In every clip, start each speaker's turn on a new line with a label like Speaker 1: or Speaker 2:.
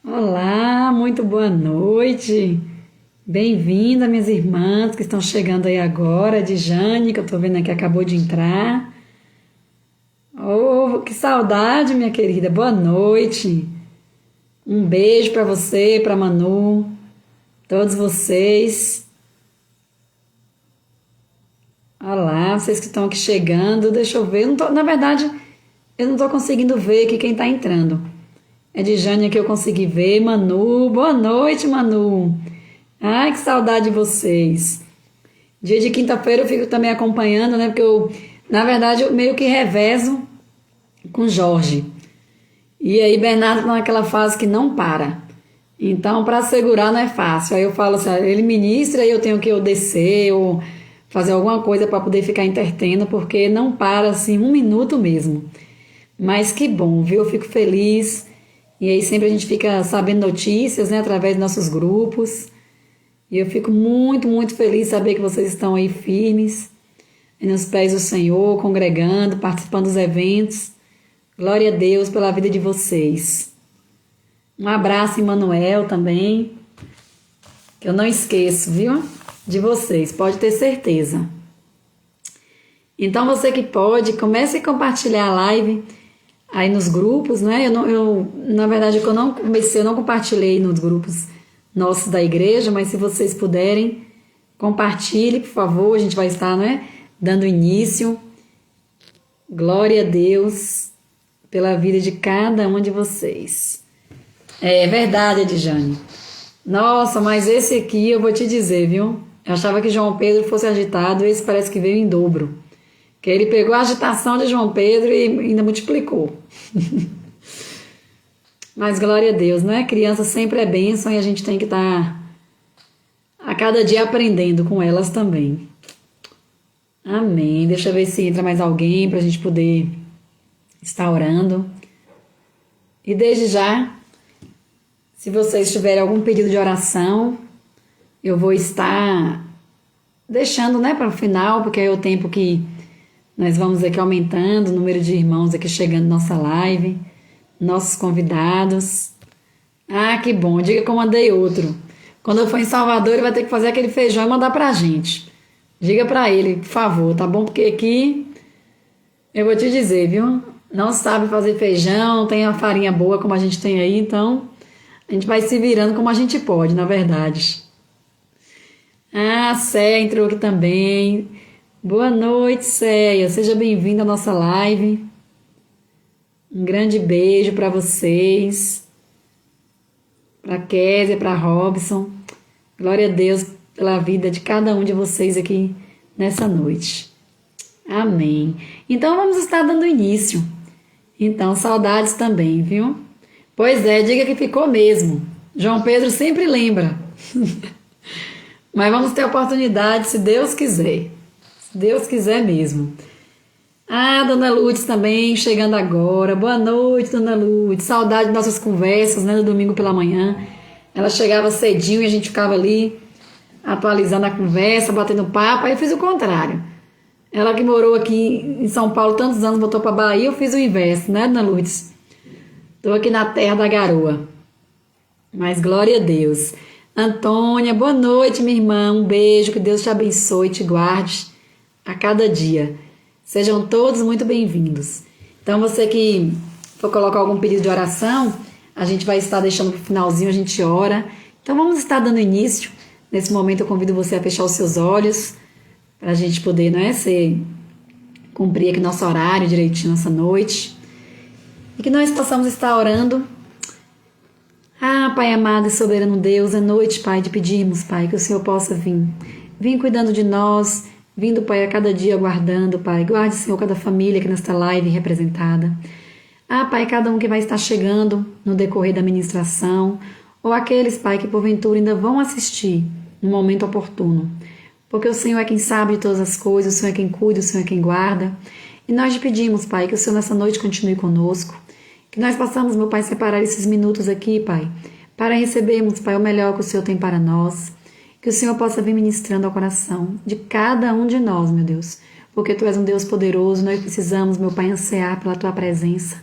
Speaker 1: Olá, muito boa noite. Bem-vinda, minhas irmãs que estão chegando aí agora. De Jane, que eu tô vendo aqui, acabou de entrar. Oh, que saudade, minha querida. Boa noite. Um beijo para você, para Manu, todos vocês. Olá, vocês que estão aqui chegando. Deixa eu ver. Na verdade, eu não tô conseguindo ver aqui quem tá entrando. É de Jane que eu consegui ver. Manu, boa noite, Manu. Ai, que saudade de vocês. Dia de quinta-feira eu fico também acompanhando, né? Porque na verdade, eu meio que revezo com Jorge. E aí, Bernardo tá naquela fase que não para. Então, para segurar não é fácil. Aí eu falo assim, ele ministra e eu tenho que descer ou fazer alguma coisa para poder ficar entretendo, porque não para assim um minuto mesmo. Mas que bom, viu? Eu fico feliz. E aí sempre a gente fica sabendo notícias, né, através dos nossos grupos. E eu fico muito, muito feliz de saber que vocês estão aí firmes, nos pés do Senhor, congregando, participando dos eventos. Glória a Deus pela vida de vocês. Um abraço, Emanuel, também, que eu não esqueço, viu? De vocês, pode ter certeza. Então, você que pode, comece a compartilhar a live aí nos grupos, né? Na verdade, eu não compartilhei nos grupos nossos da igreja, mas se vocês puderem, compartilhe, por favor, a gente vai estar, né, dando início. Glória a Deus pela vida de cada um de vocês. É verdade, Edjane. Nossa, mas esse aqui eu vou te dizer, viu? Eu achava que João Pedro fosse agitado, esse parece que veio em dobro. Que ele pegou a agitação de João Pedro e ainda multiplicou. Mas glória a Deus, né? Criança sempre é bênção e a gente tem que estar a cada dia aprendendo com elas também. Amém. Deixa eu ver se entra mais alguém para a gente poder estar orando. E desde já, se vocês tiverem algum pedido de oração, eu vou estar deixando, né, para o final, porque é o tempo que nós vamos aqui aumentando o número de irmãos aqui chegando na nossa live, nossos convidados. Ah, que bom, diga que eu mandei outro. Quando eu for em Salvador, ele vai ter que fazer aquele feijão e mandar pra gente. Diga pra ele, por favor, tá bom? Porque aqui, eu vou te dizer, viu? Não sabe fazer feijão, tem a farinha boa como a gente tem aí, então a gente vai se virando como a gente pode, na verdade. Ah, a Céia entrou aqui também. Boa noite, Céia. Seja bem-vinda à nossa live. Um grande beijo para vocês. Para Kézia, para Robson. Glória a Deus pela vida de cada um de vocês aqui nessa noite. Amém. Então vamos estar dando início. Então, saudades também, viu? Pois é, diga que ficou mesmo. João Pedro sempre lembra. Mas vamos ter oportunidade, se Deus quiser. Se Deus quiser mesmo. Ah, Dona Lourdes também, chegando agora. Boa noite, Dona Lourdes. Saudade de nossas conversas, né, no domingo pela manhã. Ela chegava cedinho e a gente ficava ali atualizando a conversa, batendo papo. Aí eu fiz o contrário. Ela que morou aqui em São Paulo tantos anos, voltou para Bahia, eu fiz o inverso, né, Dona Lourdes? Estou aqui na terra da garoa. Mas glória a Deus. Antônia, boa noite, minha irmã. Um beijo, que Deus te abençoe e te guarde a cada dia. Sejam todos muito bem-vindos. Então, você que for colocar algum pedido de oração, a gente vai estar deixando para o finalzinho, a gente ora. Então, vamos estar dando início. Nesse momento, eu convido você a fechar os seus olhos, para a gente poder, cumprir aqui nosso horário direitinho nessa noite. E que nós possamos estar orando. Ah, Pai amado e soberano Deus, é noite, Pai, de pedirmos, Pai, que o Senhor possa vir. Vim cuidando de nós, vindo, Pai, a cada dia guardando, Pai. Guarde, Senhor, cada família aqui nesta live representada. Ah, Pai, cada um que vai estar chegando no decorrer da ministração, ou aqueles, Pai, que porventura ainda vão assistir no momento oportuno. Porque o Senhor é quem sabe de todas as coisas, o Senhor é quem cuida, o Senhor é quem guarda. E nós te pedimos, Pai, que o Senhor nessa noite continue conosco. Que nós possamos, meu Pai, separar esses minutos aqui, Pai, para recebermos, Pai, o melhor que o Senhor tem para nós. Que o Senhor possa vir ministrando ao coração de cada um de nós, meu Deus. Porque Tu és um Deus poderoso, nós precisamos, meu Pai, ansiar pela Tua presença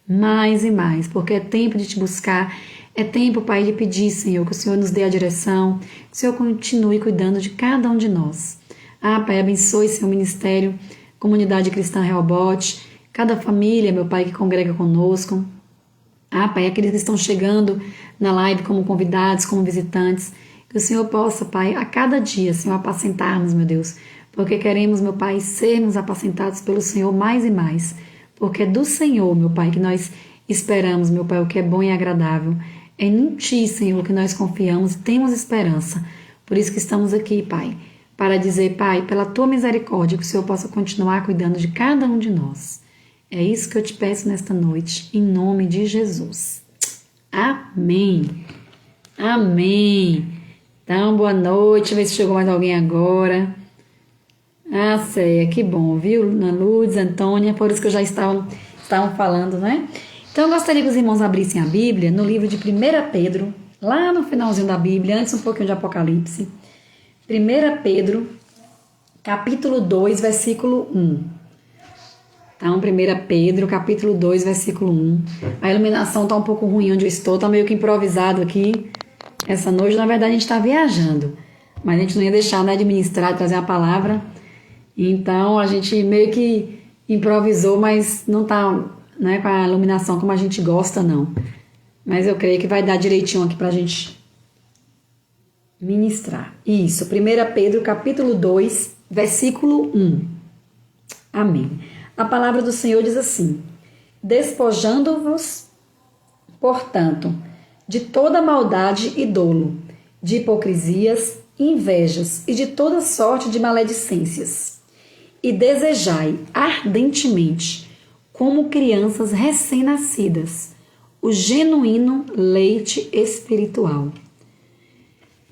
Speaker 1: mais e mais. Porque é tempo de Te buscar, É tempo, Pai, de pedir, Senhor, que o Senhor nos dê a direção, que o Senhor continue cuidando de cada um de nós. Pai, abençoe seu ministério, Comunidade Cristã Rehoboth, cada família, meu Pai, que congrega conosco. Pai, aqueles que estão chegando na live como convidados, como visitantes, que o Senhor possa, Pai, a cada dia, Senhor, apacentar-nos, meu Deus, porque queremos, meu Pai, sermos apacentados pelo Senhor mais e mais, porque é do Senhor, meu Pai, que nós esperamos, meu Pai, o que é bom e agradável. É em Ti, Senhor, que nós confiamos e temos esperança. Por isso que estamos aqui, Pai, para dizer, Pai, pela Tua misericórdia, que o Senhor possa continuar cuidando de cada um de nós. É isso que eu te peço nesta noite, em nome de Jesus. Amém. Amém. Então, boa noite. Deixa eu ver se chegou mais alguém agora. Céia, que bom, viu? Ana Lourdes, Antônia, por isso que eu já estavam falando, né? Então, eu gostaria que os irmãos abrissem a Bíblia no livro de 1 Pedro, lá no finalzinho da Bíblia, antes um pouquinho de Apocalipse. 1 Pedro, capítulo 2, versículo 1. Então, 1 Pedro, capítulo 2, versículo 1. A iluminação está um pouco ruim onde eu estou, está meio que improvisado aqui. Essa noite, na verdade, a gente está viajando. Mas a gente não ia deixar, né, de ministrar, de trazer a palavra. Então, a gente meio que improvisou, mas não está, né, com a iluminação como a gente gosta, não. Mas eu creio que vai dar direitinho aqui para a gente ministrar. Isso, 1 Pedro, capítulo 2, versículo 1. Amém. A palavra do Senhor diz assim: despojando-vos, portanto, de toda maldade e dolo, de hipocrisias, invejas e de toda sorte de maledicências, e desejai ardentemente, como crianças recém-nascidas, o genuíno leite espiritual.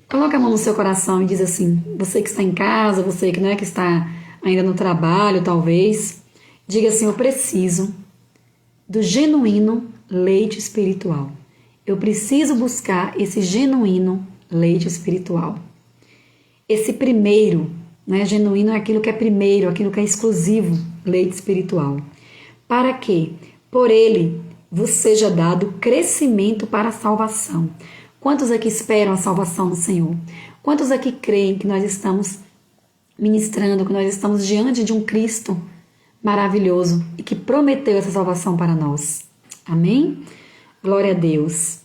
Speaker 1: Coloca a mão no seu coração e diz assim: você que está em casa, você que não é que está ainda no trabalho, talvez, diga assim: eu preciso do genuíno leite espiritual. Eu preciso buscar esse genuíno leite espiritual. Esse primeiro, né, genuíno é aquilo que é primeiro, aquilo que é exclusivo, leite espiritual. Para que, por ele, vos seja dado crescimento para a salvação. Quantos aqui esperam a salvação do Senhor? Quantos aqui creem que nós estamos ministrando, que nós estamos diante de um Cristo maravilhoso e que prometeu essa salvação para nós? Amém? Glória a Deus.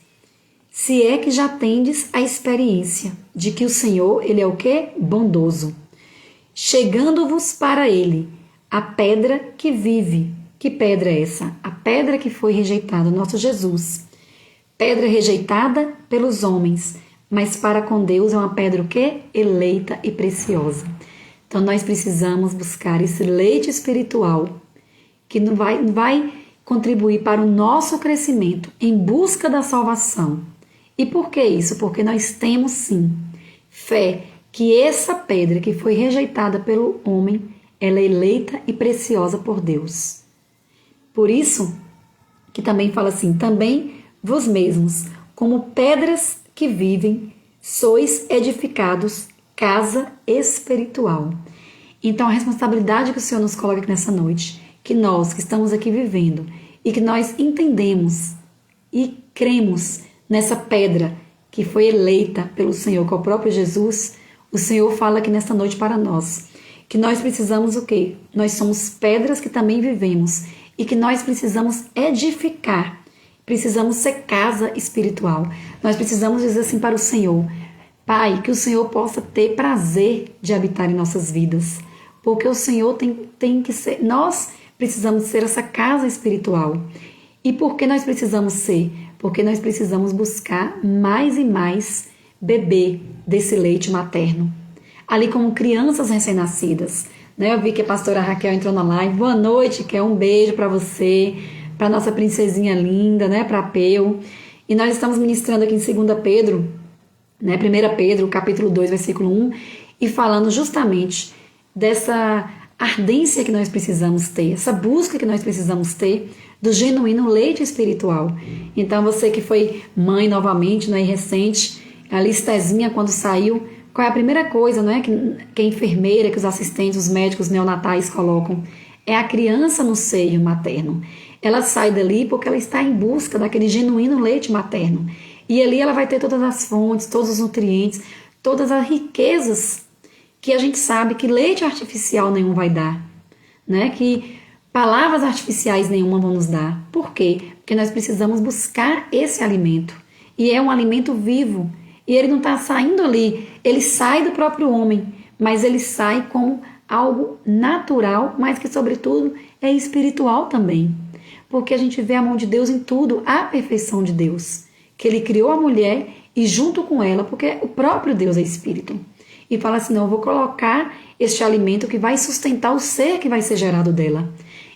Speaker 1: Se é que já tendes a experiência de que o Senhor, Ele é o quê? Bondoso. Chegando-vos para Ele, a pedra que vive. Que pedra é essa? A pedra que foi rejeitada, nosso Jesus. Pedra rejeitada pelos homens, mas para com Deus é uma pedra o quê? Eleita e preciosa. Então nós precisamos buscar esse leite espiritual que vai contribuir para o nosso crescimento em busca da salvação. E por que isso? Porque nós temos sim fé que essa pedra que foi rejeitada pelo homem, ela é eleita e preciosa por Deus. Por isso que também fala assim: também vós mesmos, como pedras que vivem, sois edificados casa espiritual. Então a responsabilidade que o Senhor nos coloca aqui nessa noite, que nós que estamos aqui vivendo e que nós entendemos e cremos nessa pedra que foi eleita pelo Senhor, que é o próprio Jesus, o Senhor fala aqui nesta noite para nós, que nós precisamos o quê? Nós somos pedras que também vivemos e que nós precisamos edificar, precisamos ser casa espiritual. Nós precisamos dizer assim para o Senhor: Pai, que o Senhor possa ter prazer de habitar em nossas vidas, porque o Senhor tem que ser, nós precisamos ser essa casa espiritual. E por que nós precisamos ser? Porque nós precisamos buscar mais e mais beber desse leite materno. Ali como crianças recém-nascidas. Né? Eu vi que a pastora Raquel entrou na live. Boa noite, quer um beijo para você, para nossa princesinha linda, né? Para a Peu. E nós estamos ministrando aqui em 2 Pedro, né? 1 Pedro, capítulo 2, versículo 1, e falando justamente dessa ardência que nós precisamos ter, essa busca que nós precisamos ter do genuíno leite espiritual. Então você que foi mãe novamente, não é recente, a Listezinha quando saiu, qual é a primeira coisa, não é, que a enfermeira, que os assistentes, os médicos neonatais colocam? É a criança no seio materno. Ela sai dali porque ela está em busca daquele genuíno leite materno. E ali ela vai ter todas as fontes, todos os nutrientes, todas as riquezas que a gente sabe que leite artificial nenhum vai dar, né? Que palavras artificiais nenhuma vão nos dar. Por quê? Porque nós precisamos buscar esse alimento. E é um alimento vivo. E ele não está saindo ali, ele sai do próprio homem, mas ele sai como algo natural, mas que, sobretudo, é espiritual também. Porque a gente vê a mão de Deus em tudo, a perfeição de Deus. Que ele criou a mulher e junto com ela, porque o próprio Deus é espírito. E fala assim, não, eu vou colocar este alimento que vai sustentar o ser que vai ser gerado dela.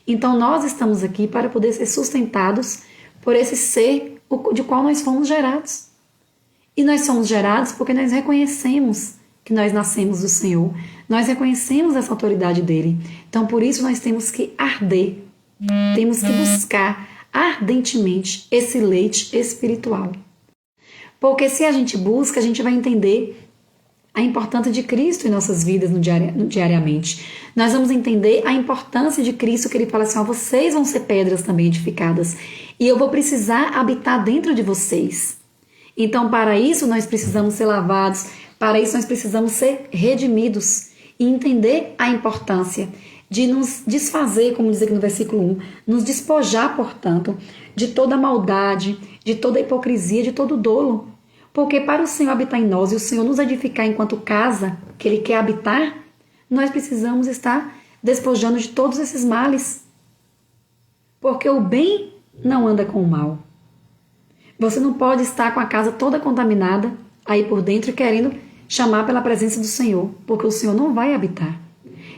Speaker 1: Então nós estamos aqui para poder ser sustentados por esse ser de qual nós fomos gerados. E nós somos gerados porque nós reconhecemos que nós nascemos do Senhor. Nós reconhecemos essa autoridade dele. Então por isso nós temos que arder. Temos que buscar ardentemente esse leite espiritual. Porque se a gente busca, a gente vai entender a importância de Cristo em nossas vidas diariamente. Nós vamos entender a importância de Cristo, que ele fala assim, ó, vocês vão ser pedras também edificadas, e eu vou precisar habitar dentro de vocês. Então, para isso, nós precisamos ser lavados, para isso nós precisamos ser redimidos, e entender a importância de nos desfazer, como diz aqui no versículo 1, nos despojar, portanto, de toda maldade, de toda hipocrisia, de todo dolo. Porque para o Senhor habitar em nós e o Senhor nos edificar enquanto casa que Ele quer habitar, nós precisamos estar despojando de todos esses males. Porque o bem não anda com o mal. Você não pode estar com a casa toda contaminada aí por dentro querendo chamar pela presença do Senhor, porque o Senhor não vai habitar.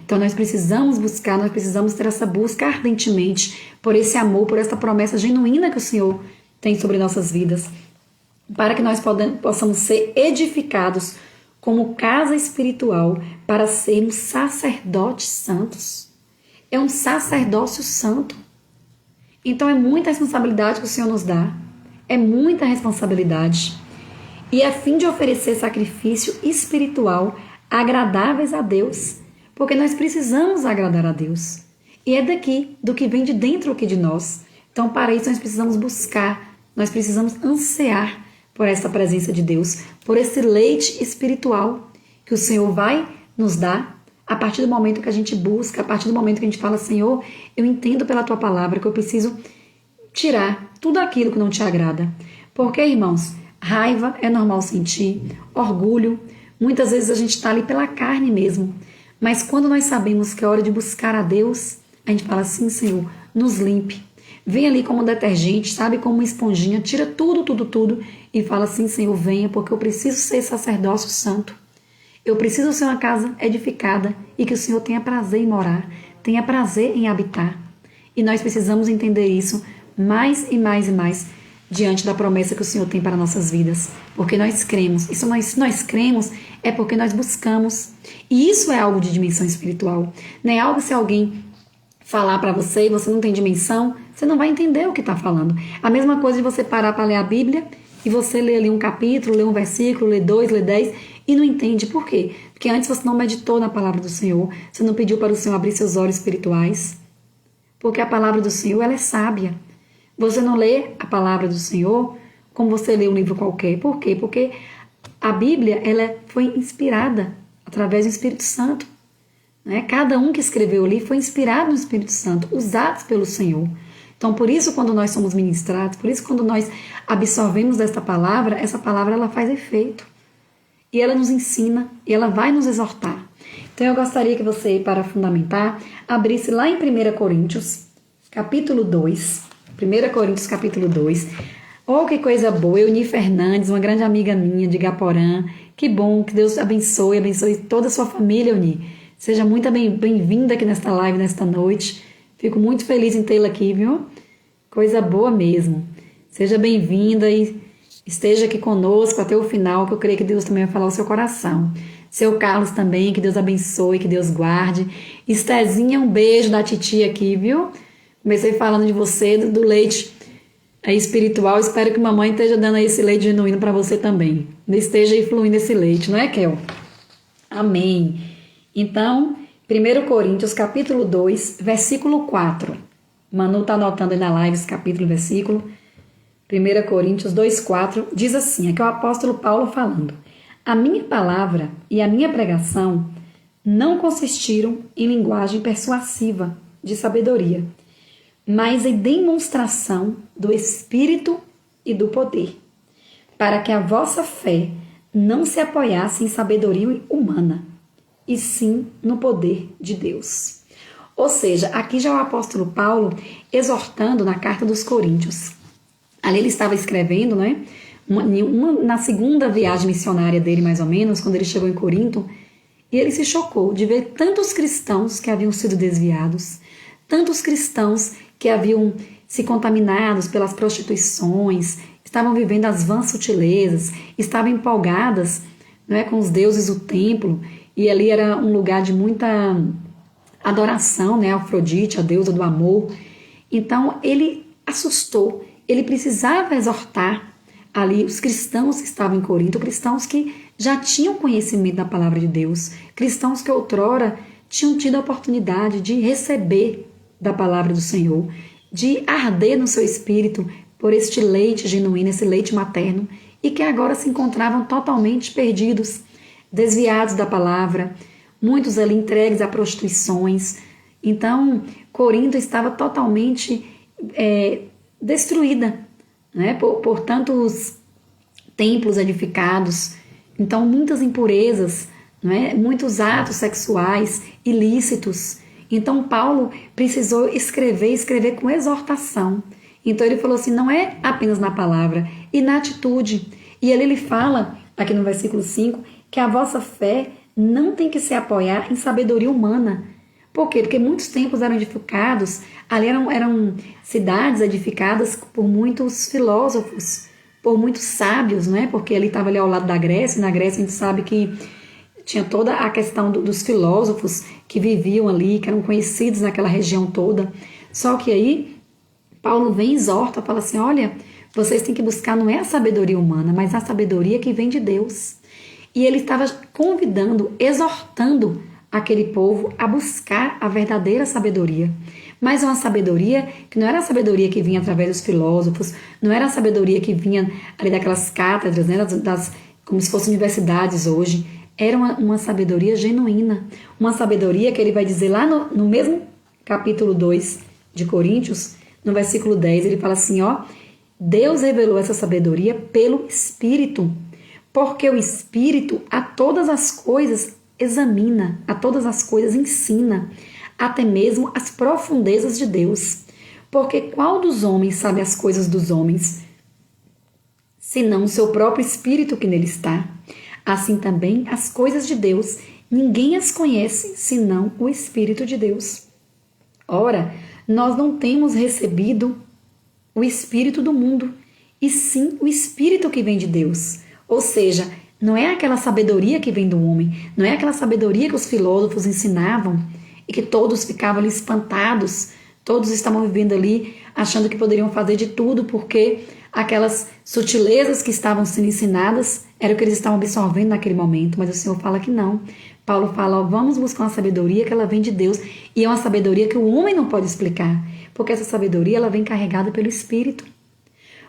Speaker 1: Então nós precisamos buscar, nós precisamos ter essa busca ardentemente por esse amor, por essa promessa genuína que o Senhor tem sobre nossas vidas, para que nós possamos ser edificados como casa espiritual para sermos sacerdotes santos. É um sacerdócio santo. Então é muita responsabilidade que o Senhor nos dá. É muita responsabilidade. E a fim de oferecer sacrifício espiritual agradáveis a Deus. Porque nós precisamos agradar a Deus. E é daqui, do que vem de dentro aqui de nós. Então para isso nós precisamos buscar, nós precisamos ansiar por essa presença de Deus, por esse leite espiritual que o Senhor vai nos dar a partir do momento que a gente busca, a partir do momento que a gente fala, Senhor, eu entendo pela Tua palavra que eu preciso tirar tudo aquilo que não te agrada. Porque, irmãos, raiva é normal sentir, orgulho, muitas vezes a gente está ali pela carne mesmo, mas quando nós sabemos que é hora de buscar a Deus, a gente fala assim, Senhor, nos limpe. Vem ali como um detergente, sabe, como uma esponjinha, tira tudo e fala assim, Senhor, venha, porque eu preciso ser sacerdócio santo. Eu preciso ser uma casa edificada e que o Senhor tenha prazer em morar, tenha prazer em habitar. E nós precisamos entender isso mais e mais e mais diante da promessa que o Senhor tem para nossas vidas. Porque nós cremos. E se nós cremos, é porque nós buscamos. E isso é algo de dimensão espiritual. Não é algo se alguém falar para você e você não tem dimensão, você não vai entender o que está falando. A mesma coisa de você parar para ler a Bíblia e você lê ali um capítulo, lê um versículo, lê 2, lê 10 e não entende. Por quê? Porque antes você não meditou na palavra do Senhor, você não pediu para o Senhor abrir seus olhos espirituais. Porque a palavra do Senhor, ela é sábia. Você não lê a palavra do Senhor como você lê um livro qualquer. Por quê? Porque a Bíblia, ela foi inspirada através do Espírito Santo. Cada um que escreveu ali foi inspirado no Espírito Santo, usados pelo Senhor. Então, por isso, quando nós somos ministrados, por isso, quando nós absorvemos essa palavra ela faz efeito. E ela nos ensina, e ela vai nos exortar. Então, eu gostaria que você, para fundamentar, abrisse lá em 1 Coríntios, capítulo 2. 1 Coríntios, capítulo 2. Oh, que coisa boa! Euni Fernandes, uma grande amiga minha de Gaporã. Que bom, que Deus abençoe toda a sua família, Euni. Seja muito bem-vinda aqui nesta live, nesta noite. Fico muito feliz em tê-la aqui, viu? Coisa boa mesmo. Seja bem-vinda e esteja aqui conosco até o final, que eu creio que Deus também vai falar o seu coração. Seu Carlos também, que Deus abençoe, que Deus guarde. Estezinha, um beijo da titia aqui, viu? Comecei falando de você, do leite espiritual. Espero que mamãe esteja dando aí esse leite genuíno para você também. Esteja aí fluindo esse leite, não é, Kel? Amém. Então, 1 Coríntios, capítulo 2, versículo 4. Manu está anotando aí na live esse capítulo e versículo. 1 Coríntios 2,4 diz assim, aqui é o apóstolo Paulo falando: a minha palavra e a minha pregação não consistiram em linguagem persuasiva de sabedoria, mas em demonstração do Espírito e do poder, para que a vossa fé não se apoiasse em sabedoria humana, e sim no poder de Deus. Ou seja, aqui já é o apóstolo Paulo exortando na carta dos Coríntios. Ali ele estava escrevendo, né? Na segunda viagem missionária dele, mais ou menos, quando ele chegou em Corinto, e ele se chocou de ver tantos cristãos que haviam sido desviados, tantos cristãos que haviam se contaminados pelas prostituições, estavam vivendo as vãs sutilezas, estavam empolgadas, não é, com os deuses do templo, e ali era um lugar de muita adoração, né, a Afrodite, a deusa do amor. Então ele assustou, ele precisava exortar ali os cristãos que estavam em Corinto, cristãos que já tinham conhecimento da palavra de Deus, cristãos que outrora tinham tido a oportunidade de receber da palavra do Senhor, de arder no seu espírito por este leite genuíno, esse leite materno, e que agora se encontravam totalmente perdidos, desviados da palavra, muitos ali entregues a prostituições. Então, Corinto estava totalmente destruída, né, por tantos templos edificados, então muitas impurezas, né, muitos atos sexuais ilícitos. Então Paulo precisou escrever com exortação. Então ele falou assim, não é apenas na palavra, e na atitude. E ele fala, aqui no versículo 5, que a vossa fé não tem que se apoiar em sabedoria humana. Por quê? Porque muitos templos eram edificados, ali eram cidades edificadas por muitos filósofos, por muitos sábios, né? Porque ele estava ali ao lado da Grécia, e na Grécia a gente sabe que tinha toda a questão dos filósofos que viviam ali, que eram conhecidos naquela região toda. Só que aí Paulo vem e exorta, fala assim, olha, vocês têm que buscar não é a sabedoria humana, mas a sabedoria que vem de Deus. E ele estava convidando, exortando aquele povo a buscar a verdadeira sabedoria. Mas uma sabedoria que não era a sabedoria que vinha através dos filósofos, não era a sabedoria que vinha ali daquelas cátedras, né, como se fossem universidades hoje. Era uma sabedoria genuína, uma sabedoria que ele vai dizer lá no mesmo capítulo 2 de Coríntios, no versículo 10, ele fala assim, ó, Deus revelou essa sabedoria pelo Espírito, porque o Espírito a todas as coisas examina, a todas as coisas ensina, até mesmo as profundezas de Deus. Porque qual dos homens sabe as coisas dos homens, senão o seu próprio Espírito que nele está? Assim também as coisas de Deus, ninguém as conhece, senão o Espírito de Deus. Ora, nós não temos recebido o Espírito do mundo, e sim o Espírito que vem de Deus. Ou seja, não é aquela sabedoria que vem do homem, não é aquela sabedoria que os filósofos ensinavam e que todos ficavam ali espantados, todos estavam vivendo ali achando que poderiam fazer de tudo porque aquelas sutilezas que estavam sendo ensinadas era o que eles estavam absorvendo naquele momento. Mas o Senhor fala que não. Paulo fala, ó, vamos buscar uma sabedoria que ela vem de Deus, e é uma sabedoria que o homem não pode explicar, porque essa sabedoria ela vem carregada pelo Espírito.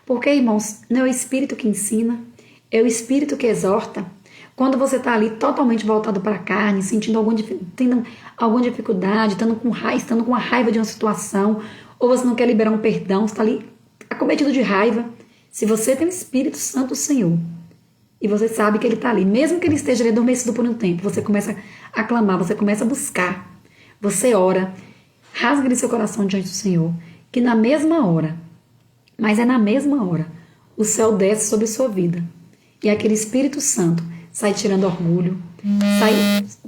Speaker 1: Porque, irmãos, não é o Espírito que ensina, é o Espírito que exorta. Quando você está ali totalmente voltado para a carne, tendo alguma dificuldade, estando com uma raiva de uma situação, ou você não quer liberar um perdão, você está ali acometido de raiva. Se você tem o Espírito Santo do Senhor, e você sabe que ele está ali, mesmo que ele esteja ali adormecido por um tempo, você começa a clamar, você começa a buscar, você ora, rasga ali seu coração diante do Senhor, que na mesma hora, mas é na mesma hora, o céu desce sobre sua vida, e aquele Espírito Santo sai tirando orgulho,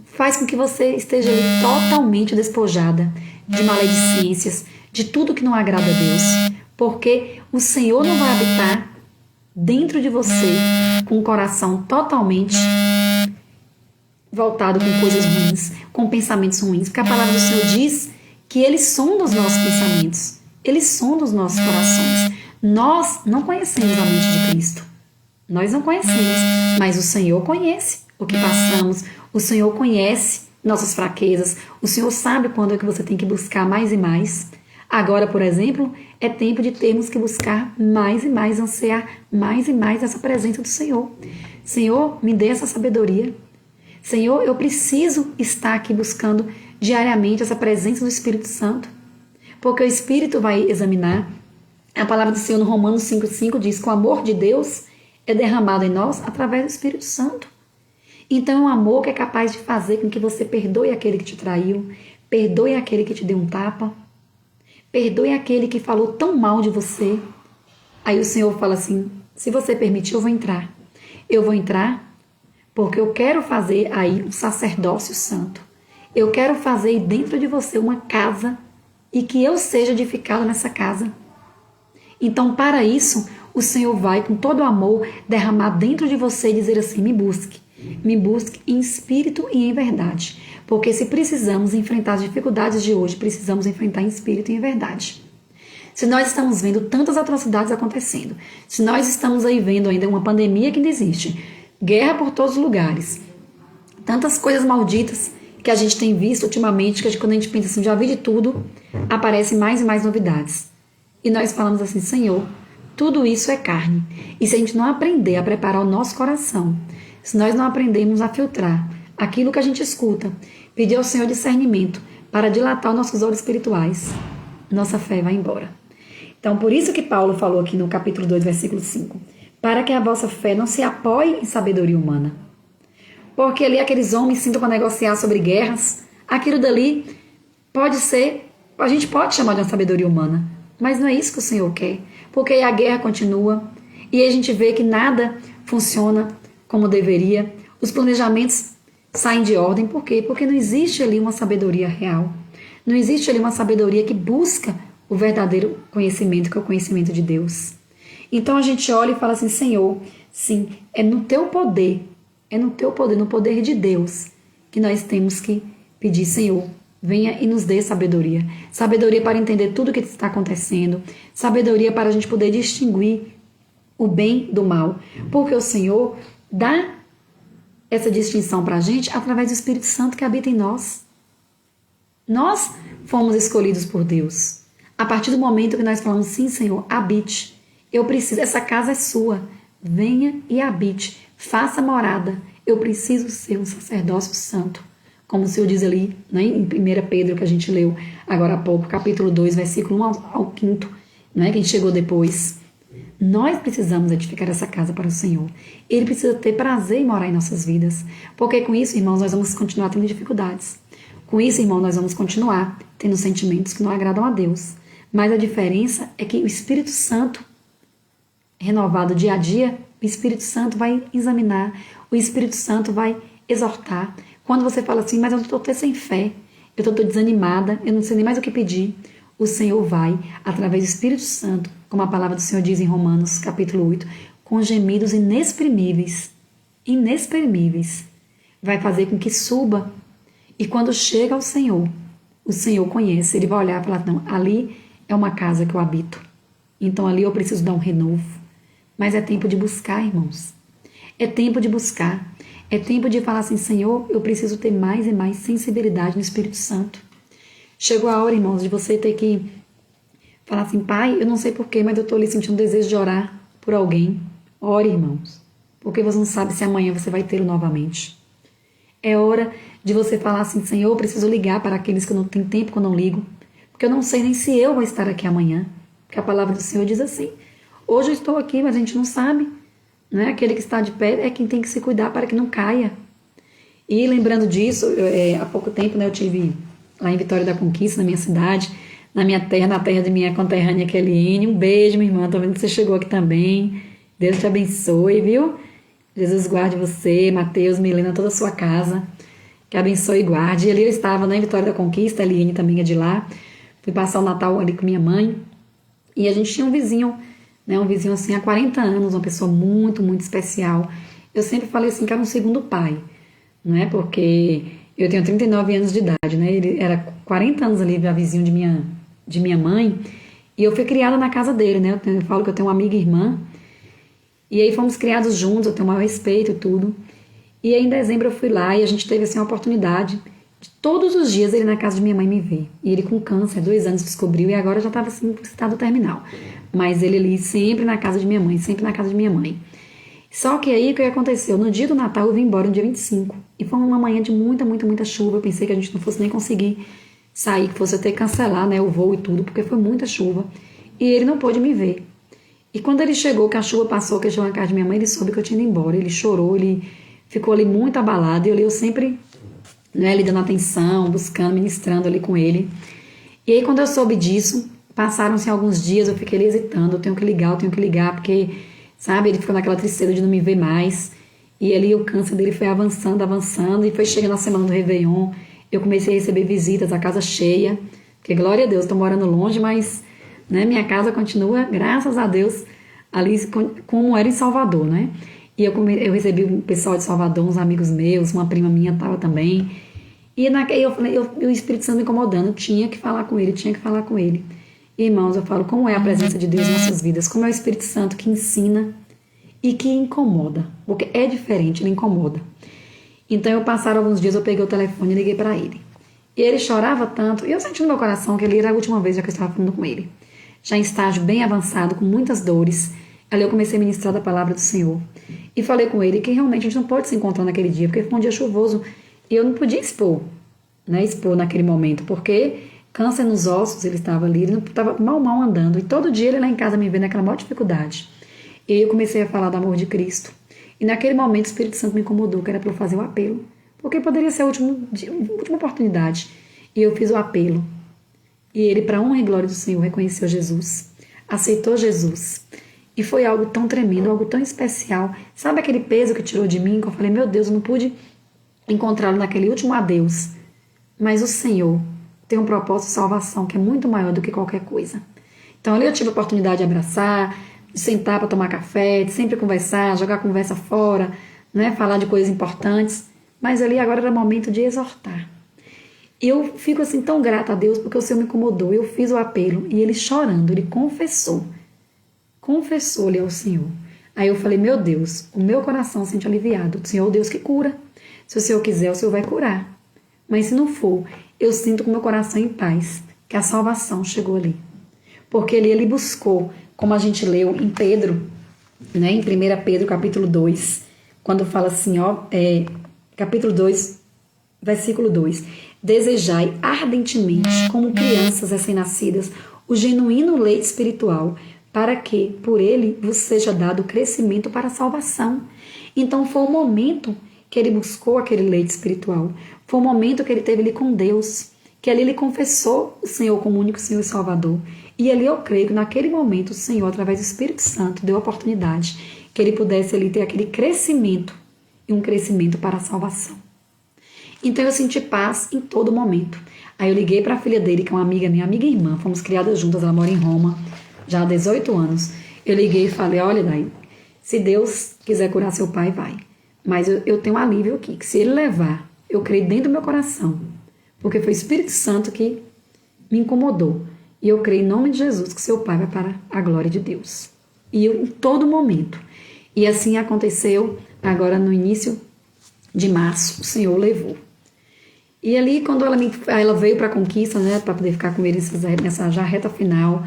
Speaker 1: faz com que você esteja ali totalmente despojada de maledicências, de tudo que não agrada a Deus, porque o Senhor não vai habitar dentro de você com o coração totalmente voltado com coisas ruins, com pensamentos ruins, porque a palavra do Senhor diz que Ele sonda os nossos pensamentos, Ele sonda os nossos corações. Nós não conhecemos a mente de Cristo, nós não conhecemos, mas o Senhor conhece o que passamos, o Senhor conhece nossas fraquezas, o Senhor sabe quando é que você tem que buscar mais e mais. Agora, por exemplo, é tempo de termos que buscar mais e mais, ansiar mais e mais essa presença do Senhor. Senhor, me dê essa sabedoria. Senhor, eu preciso estar aqui buscando diariamente essa presença do Espírito Santo, porque o Espírito vai examinar. A palavra do Senhor no Romanos 5,5 diz que o amor de Deus é derramado em nós através do Espírito Santo. Então é um amor que é capaz de fazer com que você perdoe aquele que te traiu, perdoe aquele que te deu um tapa, perdoe aquele que falou tão mal de você. Aí o Senhor fala assim, se você permitir, eu vou entrar. Eu vou entrar porque eu quero fazer aí um sacerdócio santo. Eu quero fazer aí dentro de você uma casa e que eu seja edificado nessa casa. Então, para isso, o Senhor vai com todo o amor derramar dentro de você e dizer assim, me busque em espírito e em verdade. Porque se precisamos enfrentar as dificuldades de hoje, precisamos enfrentar em espírito e em verdade. Se nós estamos vendo tantas atrocidades acontecendo, se nós estamos aí vendo ainda uma pandemia que ainda existe, guerra por todos os lugares, tantas coisas malditas que a gente tem visto ultimamente, que quando a gente pensa assim, já vi de tudo, aparecem mais e mais novidades. E nós falamos assim, Senhor, tudo isso é carne. E se a gente não aprender a preparar o nosso coração, se nós não aprendermos a filtrar aquilo que a gente escuta, pedir ao Senhor discernimento para dilatar os nossos olhos espirituais, nossa fé vai embora. Então, por isso que Paulo falou aqui no capítulo 2, versículo 5, para que a vossa fé não se apoie em sabedoria humana. Porque ali aqueles homens sintam para negociar sobre guerras, aquilo dali pode ser, a gente pode chamar de uma sabedoria humana, mas não é isso que o Senhor quer, porque aí a guerra continua e aí a gente vê que nada funciona como deveria, os planejamentos saem de ordem, por quê? Porque não existe ali uma sabedoria real, não existe ali uma sabedoria que busca o verdadeiro conhecimento, que é o conhecimento de Deus. Então a gente olha e fala assim, Senhor, sim, é no teu poder, no poder de Deus, que nós temos que pedir, Senhor, venha e nos dê sabedoria. Sabedoria para entender tudo o que está acontecendo, sabedoria para a gente poder distinguir o bem do mal, porque o Senhor dá essa distinção para a gente através do Espírito Santo que habita em nós. Nós fomos escolhidos por Deus. A partir do momento que nós falamos, sim, Senhor, habite. Eu preciso, essa casa é sua. Venha e habite. Faça morada. Eu preciso ser um sacerdócio santo. Como o Senhor diz ali, né, em 1 Pedro, que a gente leu agora há pouco, capítulo 2, versículo 1 ao 5, né, que a gente chegou depois. Nós precisamos edificar essa casa para o Senhor. Ele precisa ter prazer em morar em nossas vidas. Porque com isso, irmãos, nós vamos continuar tendo dificuldades. Com isso, irmãos, nós vamos continuar tendo sentimentos que não agradam a Deus. Mas a diferença é que o Espírito Santo, renovado dia a dia, o Espírito Santo vai examinar, o Espírito Santo vai exortar. Quando você fala assim, mas eu estou até sem fé, eu estou desanimada, eu não sei nem mais o que pedir, o Senhor vai, através do Espírito Santo, como a palavra do Senhor diz em Romanos, capítulo 8, com gemidos inexprimíveis, vai fazer com que suba. E quando chega ao Senhor, o Senhor conhece, ele vai olhar e falar, não, ali é uma casa que eu habito, então ali eu preciso dar um renovo. Mas é tempo de buscar, irmãos. É tempo de buscar. É tempo de falar assim, Senhor, eu preciso ter mais e mais sensibilidade no Espírito Santo. Chegou a hora, irmãos, de você ter que falar assim, Pai, eu não sei porquê, mas eu estou ali sentindo desejo de orar por alguém. Ore, irmãos, porque você não sabe se amanhã você vai tê-lo novamente. É hora de você falar assim, Senhor, eu preciso ligar para aqueles que eu não tenho tempo que eu não ligo, porque eu não sei nem se eu vou estar aqui amanhã. Porque a palavra do Senhor diz assim, hoje eu estou aqui, mas a gente não sabe. Né? Aquele que está de pé é quem tem que se cuidar para que não caia. E lembrando disso, há pouco tempo, né, eu tive lá em Vitória da Conquista, na minha cidade, na minha terra, na terra de minha conterrânea Keliene. Um beijo, minha irmã, tô vendo que você chegou aqui também. Deus te abençoe, viu? Jesus guarde você, Mateus, Milena, toda a sua casa. Que abençoe e guarde. E ali eu estava, né, em Vitória da Conquista, a Eliane também é de lá. Fui passar o Natal ali com minha mãe. E a gente tinha um vizinho, né, um vizinho assim há 40 anos, uma pessoa muito, muito especial. Eu sempre falei assim que era um segundo pai, não é? Porque eu tenho 39 anos de idade, né? Ele era 40 anos ali, vizinho de minha mãe, e eu fui criada na casa dele, né? Eu falo que eu tenho uma amiga e irmã, e aí fomos criados juntos, eu tenho o maior respeito e tudo. E aí em dezembro eu fui lá e a gente teve assim a oportunidade Todos os dias ele na casa de minha mãe me vê. E ele com câncer, 2 anos descobriu e agora já estava assim, em estado terminal. Mas ele ali sempre na casa de minha mãe, sempre na casa de minha mãe. Só que aí o que aconteceu? No dia do Natal eu vim embora no dia 25. E foi uma manhã de muita chuva. Eu pensei que a gente não fosse nem conseguir sair, que fosse ter que cancelar, né, o voo e tudo, porque foi muita chuva. E ele não pôde me ver. E quando ele chegou, que a chuva passou, que ele chegou na casa de minha mãe, ele soube que eu tinha ido embora. Ele chorou, ele ficou ali muito abalado. E eu sempre, né, lhe dando atenção, buscando, ministrando ali com ele. E aí quando eu soube disso, passaram-se alguns dias, eu fiquei ali hesitando, eu tenho que ligar, porque, sabe, ele ficou naquela tristeza de não me ver mais. E ali o câncer dele foi avançando, e foi chegando a semana do Réveillon, eu comecei a receber visitas, a casa cheia, porque glória a Deus, estou morando longe, mas, né, minha casa continua, graças a Deus, ali como era em Salvador, né? E eu recebi um pessoal de Salvador, uns amigos meus, uma prima minha estava também. E eu falei, o Espírito Santo me incomodando, tinha que falar com ele. E, irmãos, eu falo, como é a presença de Deus em nossas vidas, como é o Espírito Santo que ensina e que incomoda, porque é diferente, ele incomoda. Então, passaram alguns dias, eu peguei o telefone e liguei para ele. E ele chorava tanto, e eu senti no meu coração que ele era a última vez já que eu estava falando com ele. Já em estágio bem avançado, com muitas dores. Ali eu comecei a ministrar da palavra do Senhor. E falei com ele que realmente a gente não pode se encontrar naquele dia, porque foi um dia chuvoso. E eu não podia expor naquele momento, porque câncer nos ossos, ele estava ali, ele não estava mal andando. E todo dia ele lá em casa me vendo naquela maior dificuldade. E aí eu comecei a falar do amor de Cristo. E naquele momento o Espírito Santo me incomodou, que era para eu fazer o apelo. Porque poderia ser a última oportunidade. E eu fiz o apelo. E ele, para a honra e glória do Senhor, reconheceu Jesus. Aceitou Jesus. E foi algo tão tremendo, algo tão especial. Sabe aquele peso que tirou de mim? Que eu falei, meu Deus, eu não pude encontrá-lo naquele último adeus. Mas o Senhor tem um propósito de salvação que é muito maior do que qualquer coisa. Então ali eu tive a oportunidade de abraçar, de sentar para tomar café, de sempre conversar, jogar a conversa fora, né, falar de coisas importantes. Mas ali agora era momento de exortar. Eu fico assim tão grata a Deus porque o Senhor me incomodou. Eu fiz o apelo e ele chorando, ele confessou-lhe ao Senhor. Aí eu falei, meu Deus, o meu coração se sente aliviado. O Senhor é o Deus que cura. Se o Senhor quiser, o Senhor vai curar. Mas se não for, eu sinto com o meu coração em paz que a salvação chegou ali. Porque ele buscou, como a gente leu em Pedro, né, em 1 Pedro capítulo 2, quando fala assim, capítulo 2, versículo 2, desejai ardentemente, como crianças recém-nascidas, o genuíno leite espiritual, para que, por ele, vos seja dado crescimento para a salvação. Então foi o momento que ele buscou aquele leite espiritual. Foi o momento que ele teve ali com Deus, que ali ele confessou o Senhor como único Senhor e Salvador. E ali eu creio que naquele momento o Senhor, através do Espírito Santo, deu a oportunidade que ele pudesse ali ter aquele crescimento e um crescimento para a salvação. Então eu senti paz em todo momento. Aí eu liguei para a filha dele, que é uma amiga minha, amiga e irmã, fomos criadas juntas, ela mora em Roma, já há 18 anos. Eu liguei e falei, olha, Dai, se Deus quiser curar seu pai, vai. Mas eu tenho um alívio aqui, que se ele levar, eu creio dentro do meu coração, porque foi o Espírito Santo que me incomodou. E eu creio em nome de Jesus que seu pai vai para a glória de Deus. E eu em todo momento. E assim aconteceu agora no início de março, o Senhor levou. E ali quando ela veio para a conquista, né, para poder ficar com ele nessa já reta final,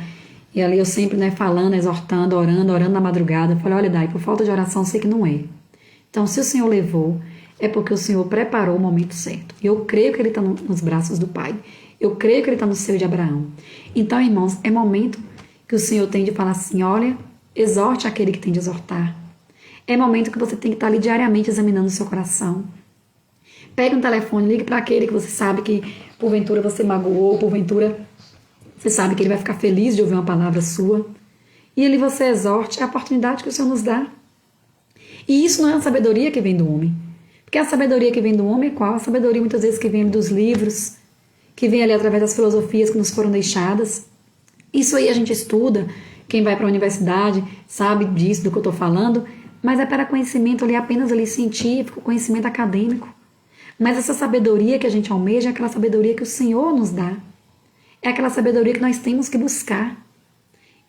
Speaker 1: e ali eu sempre, né, falando, exortando, orando na madrugada, eu falei, olha, Dai, por falta de oração, eu sei que não é. Então, se o Senhor levou, é porque o Senhor preparou o momento certo. E eu creio que ele está nos braços do Pai. Eu creio que ele está no seio de Abraão. Então, irmãos, é momento que o Senhor tem de falar assim, olha, exorte aquele que tem de exortar. É momento que você tem que estar ali diariamente examinando o seu coração. Pegue um telefone, ligue para aquele que você sabe que, porventura, você magoou, porventura, você sabe que ele vai ficar feliz de ouvir uma palavra sua. E ali você exorte, é a oportunidade que o Senhor nos dá. E isso não é a sabedoria que vem do homem. Porque a sabedoria que vem do homem é qual? A sabedoria muitas vezes que vem dos livros, que vem ali através das filosofias que nos foram deixadas. Isso aí a gente estuda, quem vai para a universidade sabe disso, do que eu estou falando, mas é para conhecimento ali apenas ali científico, conhecimento acadêmico. Mas essa sabedoria que a gente almeja é aquela sabedoria que o Senhor nos dá. É aquela sabedoria que nós temos que buscar.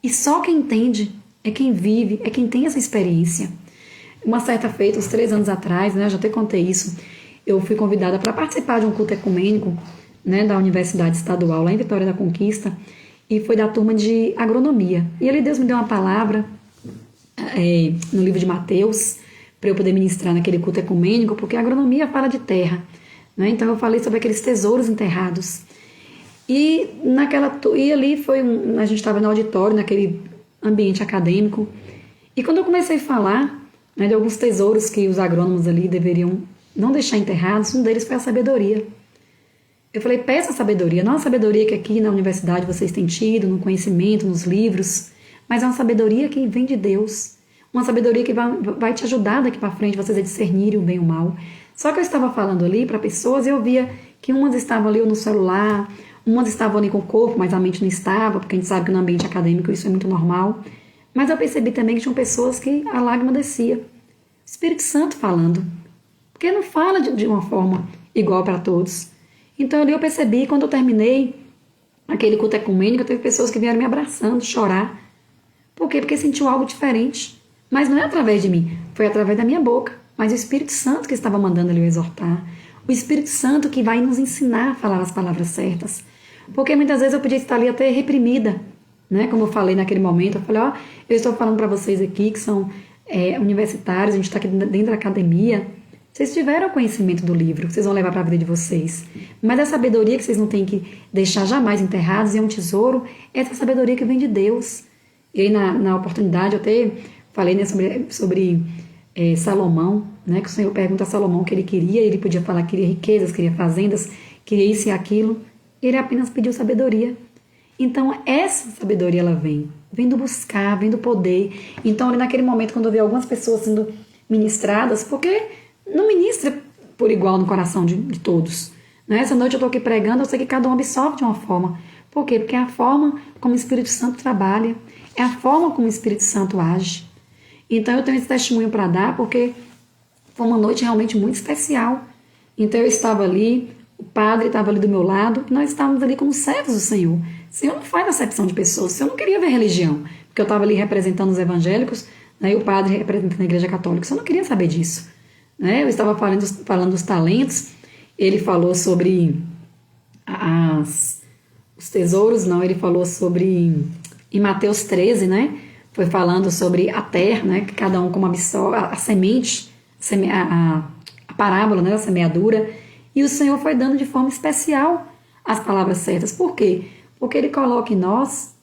Speaker 1: E só quem entende é quem vive, é quem tem essa experiência. Uma certa feita, uns 3 anos atrás, né, já até contei isso, eu fui convidada para participar de um culto ecumênico, né, da Universidade Estadual, lá em Vitória da Conquista, e foi da turma de agronomia. E ali Deus me deu uma palavra no livro de Mateus, para eu poder ministrar naquele culto ecumênico, porque a agronomia fala de terra, né? Então eu falei sobre aqueles tesouros enterrados. E ali a gente estava no auditório, naquele ambiente acadêmico, e quando eu comecei a falar, né, de alguns tesouros que os agrônomos ali deveriam não deixar enterrados, um deles foi a sabedoria. Eu falei, peça a sabedoria, não a sabedoria que aqui na universidade vocês têm tido, no conhecimento, nos livros, mas é uma sabedoria que vem de Deus, uma sabedoria que vai te ajudar daqui para frente, vocês a discernirem o bem e o mal. Só que eu estava falando ali para pessoas e eu via que umas estavam ali no celular, umas estavam ali com o corpo, mas a mente não estava, porque a gente sabe que no ambiente acadêmico isso é muito normal. Mas eu percebi também que tinham pessoas que a lágrima descia. Espírito Santo falando. Porque não fala de uma forma igual para todos. Então ali eu percebi, quando eu terminei aquele culto ecumênico, teve pessoas que vieram me abraçando, chorar. Por quê? Porque sentiu algo diferente. Mas não é através de mim, foi através da minha boca. Mas o Espírito Santo que estava mandando ali eu exortar. O Espírito Santo que vai nos ensinar a falar as palavras certas. Porque muitas vezes eu podia estar ali até reprimida, né? Como eu falei naquele momento, eu falei, eu estou falando para vocês aqui que são universitários, a gente está aqui dentro da academia. Vocês tiveram conhecimento do livro, que vocês vão levar para a vida de vocês. Mas a sabedoria que vocês não têm que deixar jamais enterrados, é um tesouro, essa sabedoria que vem de Deus. E aí na oportunidade eu até falei, né, sobre Salomão, né, que o Senhor pergunta a Salomão o que ele queria, ele podia falar que queria riquezas, queria fazendas, queria isso e aquilo. Ele apenas pediu sabedoria. Então essa sabedoria ela vem do buscar, vem do poder. Então ali naquele momento quando eu vi algumas pessoas sendo ministradas, porque não ministra por igual no coração de todos. Né? Essa noite eu estou aqui pregando, eu sei que cada um absorve de uma forma. Por quê? Porque é a forma como o Espírito Santo trabalha, é a forma como o Espírito Santo age. Então eu tenho esse testemunho para dar, porque foi uma noite realmente muito especial. Então eu estava ali, o padre estava ali do meu lado, e nós estávamos ali como servos do Senhor. O Senhor não faz acepção de pessoas, o Senhor não queria ver religião, porque eu estava ali representando os evangélicos, né, e o padre representando a Igreja Católica, o Senhor não queria saber disso. Né? Eu estava falando dos talentos, ele falou sobre os tesouros, não, ele falou sobre, em Mateus 13, né, foi falando sobre a terra, né, que cada um como absorve, a semente, a parábola, né, da semeadura, e o Senhor foi dando de forma especial as palavras certas. Por quê? Porque Ele coloca em nós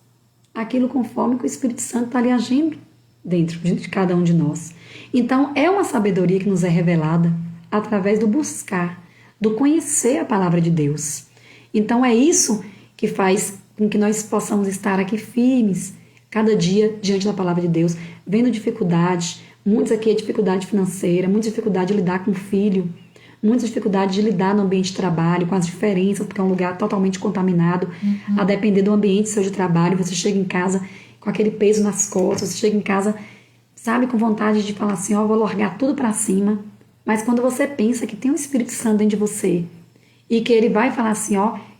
Speaker 1: aquilo conforme que o Espírito Santo está ali agindo dentro de cada um de nós. Então, é uma sabedoria que nos é revelada através do buscar, do conhecer a palavra de Deus. Então, é isso que faz com que nós possamos estar aqui firmes, cada dia diante da palavra de Deus, vendo dificuldades, muitos aqui é dificuldade financeira, muita dificuldade de lidar com o filho, muita dificuldade de lidar no ambiente de trabalho, com as diferenças, porque é um lugar totalmente contaminado, a depender do ambiente seu de trabalho, você chega em casa com aquele peso nas costas, você chega em casa, sabe, com vontade de falar assim, vou largar tudo para cima, mas quando você pensa que tem um Espírito Santo dentro de você, e que ele vai falar assim,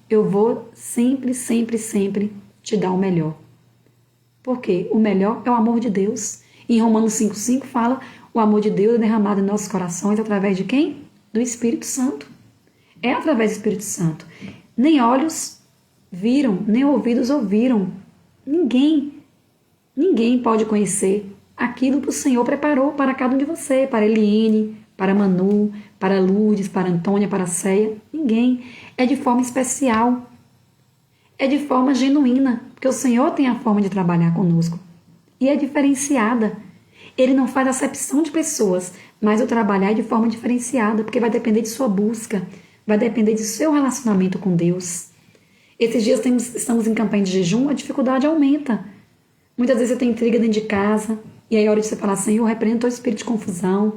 Speaker 1: eu vou sempre, sempre, sempre te dar o melhor. Porque o melhor é o amor de Deus. Em Romanos 5,5 fala, o amor de Deus é derramado em nossos corações através de quem? Do Espírito Santo. É através do Espírito Santo. Nem olhos viram, nem ouvidos ouviram. Ninguém pode conhecer aquilo que o Senhor preparou para cada um de vocês, para Eliene, para Manu, para Lourdes, para Antônia, para Ceia. Ninguém. É de forma especial. É de forma genuína, porque o Senhor tem a forma de trabalhar conosco. E é diferenciada. Ele não faz acepção de pessoas, mas o trabalhar é de forma diferenciada, porque vai depender de sua busca, vai depender de seu relacionamento com Deus. Esses dias estamos em campanha de jejum, a dificuldade aumenta. Muitas vezes você tem intriga dentro de casa, e aí é hora de você falar, Senhor, repreenda todo espírito de confusão.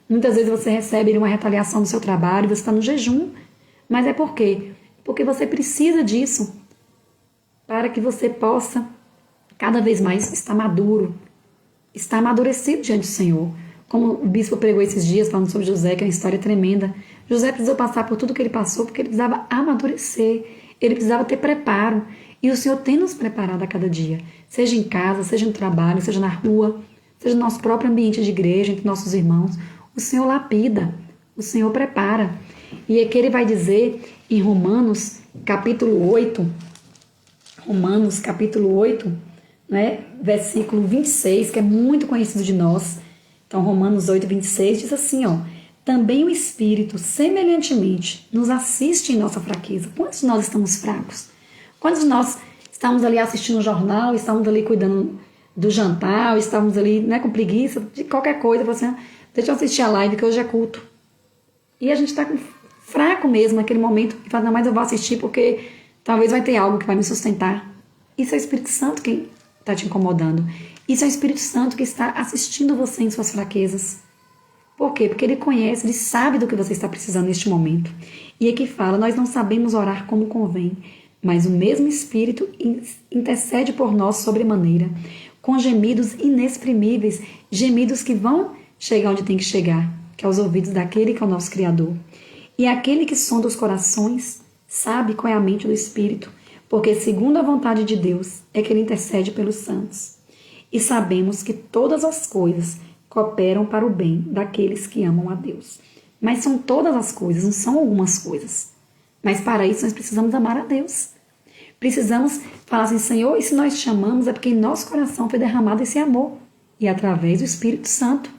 Speaker 1: Muitas vezes você recebe uma retaliação do seu trabalho, você está no jejum. Mas é por quê? Porque você precisa disso, para que você possa cada vez mais estar maduro, estar amadurecido diante do Senhor. Como o bispo pregou esses dias, falando sobre José, que é uma história tremenda. José precisou passar por tudo que ele passou, porque ele precisava amadurecer, ele precisava ter preparo. E o Senhor tem nos preparado a cada dia, seja em casa, seja no trabalho, seja na rua, seja no nosso próprio ambiente de igreja, entre nossos irmãos. O Senhor lapida, o Senhor prepara. E é que ele vai dizer em Romanos capítulo 8, né, versículo 26, que é muito conhecido de nós. Então, Romanos 8, 26 diz assim, ó: também o Espírito, semelhantemente, nos assiste em nossa fraqueza. Quantos de nós estamos fracos? Quantos de nós estamos ali assistindo o jornal, estamos ali cuidando do jantar, estamos ali, né, com preguiça de qualquer coisa, você, deixa eu assistir a live que hoje é culto. E a gente está fraco mesmo naquele momento e fala, não, mas eu vou assistir porque talvez vai ter algo que vai me sustentar. Isso é o Espírito Santo que está te incomodando. Isso é o Espírito Santo que está assistindo você em suas fraquezas. Por quê? Porque ele conhece, ele sabe do que você está precisando neste momento. E aqui fala, nós não sabemos orar como convém, mas o mesmo Espírito intercede por nós sobremaneira, com gemidos inexprimíveis, gemidos que vão chegar onde tem que chegar, que é aos ouvidos daquele que é o nosso Criador. E aquele que sonda os corações sabe qual é a mente do Espírito, porque segundo a vontade de Deus é que ele intercede pelos santos. E sabemos que todas as coisas cooperam para o bem daqueles que amam a Deus. Mas são todas as coisas, não são algumas coisas. Mas para isso nós precisamos amar a Deus. Precisamos falar assim, Senhor, e se nós te chamamos é porque em nosso coração foi derramado esse amor. E através do Espírito Santo.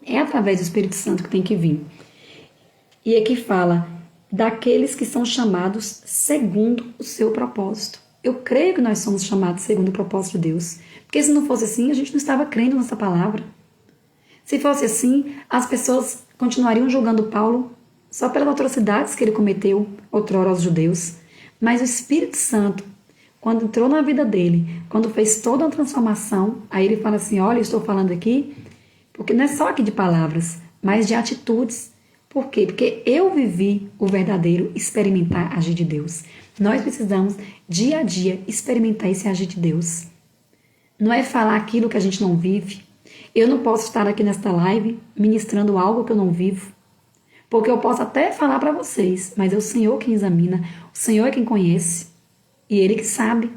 Speaker 1: É através do Espírito Santo que tem que vir. E aqui fala, daqueles que são chamados segundo o seu propósito. Eu creio que nós somos chamados segundo o propósito de Deus. Porque se não fosse assim, a gente não estava crendo nessa palavra. Se fosse assim, as pessoas continuariam julgando Paulo só pelas atrocidades que ele cometeu outrora aos judeus. Mas o Espírito Santo, quando entrou na vida dele, quando fez toda a transformação, aí ele fala assim, olha, eu estou falando aqui, porque não é só aqui de palavras, mas de atitudes. Por quê? Porque eu vivi o verdadeiro experimentar agir de Deus. Nós precisamos, dia a dia, experimentar esse agir de Deus. Não é falar aquilo que a gente não vive. Eu não posso estar aqui nesta live ministrando algo que eu não vivo. Porque eu posso até falar para vocês, mas é o Senhor quem examina, o Senhor é quem conhece e Ele que sabe.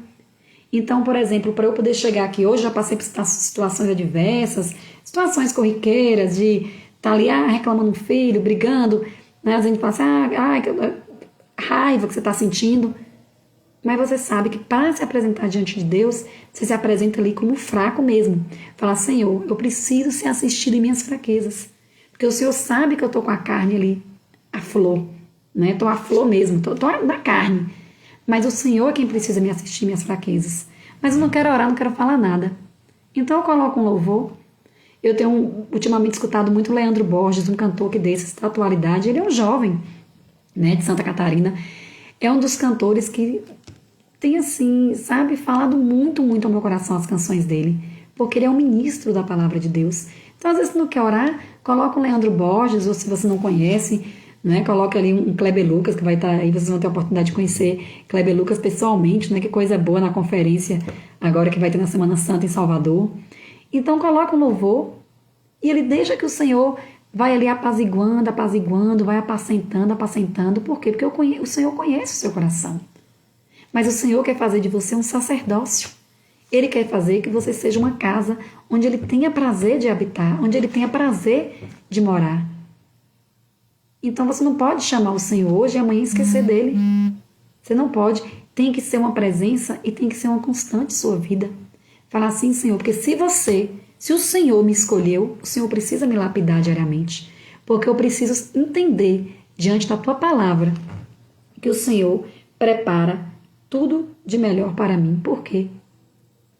Speaker 1: Então, por exemplo, para eu poder chegar aqui hoje, já passei por situações adversas, situações corriqueiras de estar ali reclamando do filho, brigando, né? A gente fala assim, raiva que você está sentindo. Mas você sabe que para se apresentar diante de Deus, você se apresenta ali como fraco mesmo. Fala, Senhor, eu preciso ser assistido em minhas fraquezas. Porque o Senhor sabe que eu estou com a carne ali, a flor, né? Estou a flor mesmo, estou na carne. Mas o Senhor é quem precisa me assistir em minhas fraquezas. Mas eu não quero orar, não quero falar nada. Então eu coloco um louvor. Eu tenho ultimamente escutado muito Leandro Borges, um cantor que desse da atualidade. Ele é um jovem, né, de Santa Catarina. É um dos cantores que tem, assim, sabe, falado muito, muito ao meu coração as canções dele. Porque ele é um ministro da palavra de Deus. Então, às vezes, você não quer orar, coloca o Leandro Borges, ou se você não conhece, né, coloca ali um Kleber Lucas, que vai estar aí, vocês vão ter a oportunidade de conhecer Kleber Lucas pessoalmente, né, que coisa boa na conferência agora que vai ter na Semana Santa em Salvador. Então, coloca um louvor e ele deixa que o Senhor vai ali apaziguando, vai apacentando. Por quê? Porque o Senhor conhece o seu coração. Mas o Senhor quer fazer de você um sacerdócio. Ele quer fazer que você seja uma casa onde Ele tenha prazer de habitar, onde Ele tenha prazer de morar. Então você não pode chamar o Senhor hoje e amanhã esquecer dele. Você não pode. Tem que ser uma presença e tem que ser uma constante em sua vida. Falar assim, Senhor, porque se o Senhor me escolheu, o Senhor precisa me lapidar diariamente. Porque eu preciso entender, diante da Tua palavra, que o Senhor prepara tudo de melhor para mim. Por quê?